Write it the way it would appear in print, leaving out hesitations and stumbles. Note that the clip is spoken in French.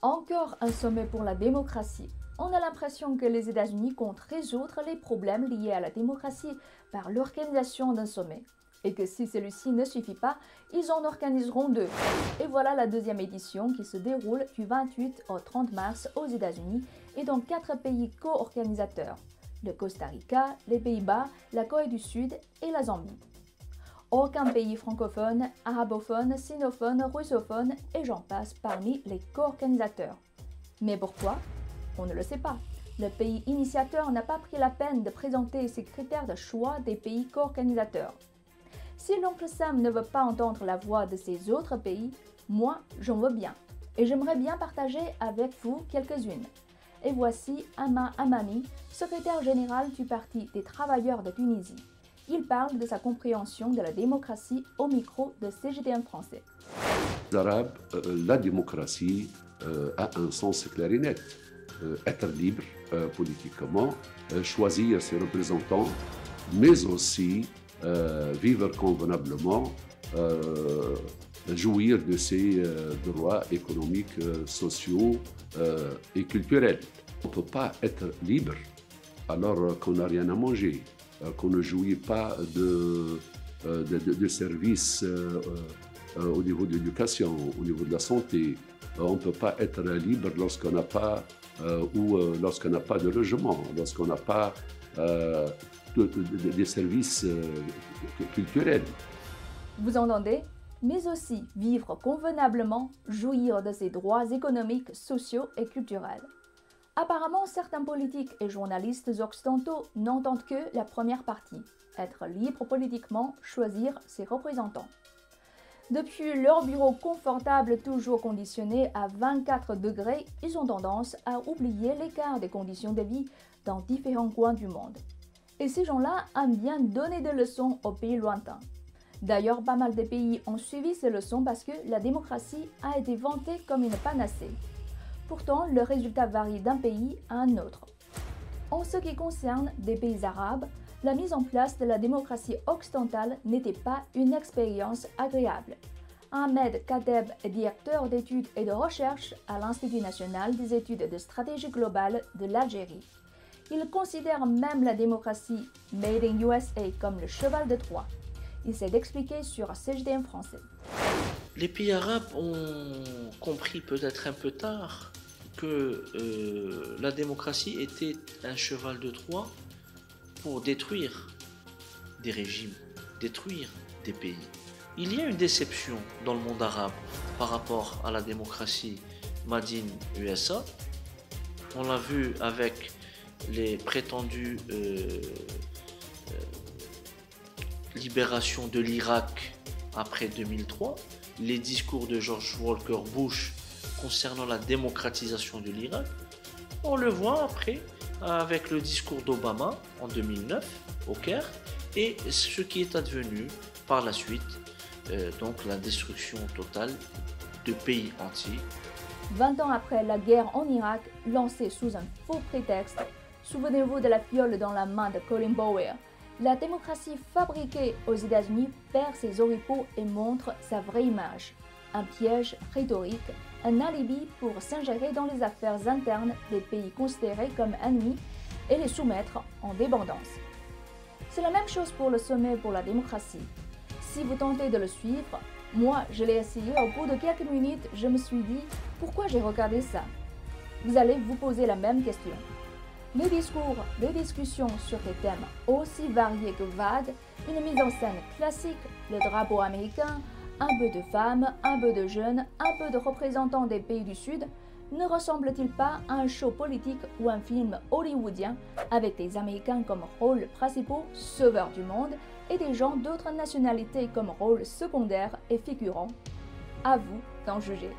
Encore un sommet pour la démocratie. On a l'impression que les États-Unis comptent résoudre les problèmes liés à la démocratie par l'organisation d'un sommet. Et que si celui-ci ne suffit pas, ils en organiseront deux. Et voilà la deuxième édition qui se déroule du 28 au 30 mars aux États-Unis et dans 4 pays co-organisateurs, le Costa Rica, les Pays-Bas, la Corée du Sud et la Zambie. Aucun pays francophone, arabophone, sinophone, russophone et j'en passe parmi les co-organisateurs. Mais pourquoi? On ne le sait pas. Le pays initiateur n'a pas pris la peine de présenter ses critères de choix des pays co-organisateurs. Si l'oncle Sam ne veut pas entendre la voix de ces autres pays, moi j'en veux bien. Et j'aimerais bien partager avec vous quelques-unes. Et voici Ama Amami, secrétaire général du Parti des travailleurs de Tunisie. Il parle de sa compréhension de la démocratie au micro de CGTN français. Les Arabes, la démocratie a un sens clair et net. Être libre politiquement, choisir ses représentants, mais aussi vivre convenablement, jouir de ses droits économiques, sociaux et culturels. On ne peut pas être libre alors qu'on n'a rien à manger, qu'on ne jouit pas de services au niveau de l'éducation, au niveau de la santé. On ne peut pas être libre lorsqu'on n'a pas lorsqu'on n'a pas de logement, lorsqu'on n'a pas des services culturels. Vous entendez? Mais aussi vivre convenablement, jouir de ses droits économiques, sociaux et culturels. Apparemment, certains politiques et journalistes occidentaux n'entendent que la première partie, être libre politiquement, choisir ses représentants. Depuis leur bureau confortable toujours conditionné à 24 degrés, ils ont tendance à oublier l'écart des conditions de vie dans différents coins du monde. Et ces gens-là aiment bien donner des leçons aux pays lointains. D'ailleurs, pas mal de pays ont suivi ces leçons parce que la démocratie a été vantée comme une panacée. Pourtant, le résultat varie d'un pays à un autre. En ce qui concerne des pays arabes, la mise en place de la démocratie occidentale n'était pas une expérience agréable. Ahmed Kadeb est directeur d'études et de recherche à l'Institut national des études de stratégie globale de l'Algérie. Il considère même la démocratie Made in USA comme le cheval de Troie. Il s'est expliqué sur CGTN français. Les pays arabes ont compris peut-être un peu tard que la démocratie était un cheval de Troie pour détruire des régimes, détruire des pays. Il y a une déception dans le monde arabe par rapport à la démocratie Made in USA. On l'a vu avec les prétendues libérations de l'Irak après 2003, les discours de George Walker Bush concernant la démocratisation de l'Irak. On le voit après avec le discours d'Obama en 2009 au Caire et ce qui est advenu par la suite, donc la destruction totale de pays entiers. 20 ans après la guerre en Irak, lancée sous un faux prétexte, souvenez-vous de la fiole dans la main de Colin Powell. La démocratie fabriquée aux États-Unis perd ses oripeaux et montre sa vraie image. Un piège rhétorique, un alibi pour s'ingérer dans les affaires internes des pays considérés comme ennemis et les soumettre en dépendance. C'est la même chose pour le sommet pour la démocratie. Si vous tentez de le suivre, moi je l'ai essayé, au bout de quelques minutes, je me suis dit pourquoi j'ai regardé ça. Vous allez vous poser la même question. Les discours, les discussions sur des thèmes aussi variés que vagues, une mise en scène classique, le drapeau américain, un peu de femmes, un peu de jeunes, un peu de représentants des pays du Sud, ne ressemble-t-il pas à un show politique ou un film hollywoodien avec des Américains comme rôles principaux, sauveurs du monde, et des gens d'autres nationalités comme rôles secondaires et figurants? À vous d'en juger.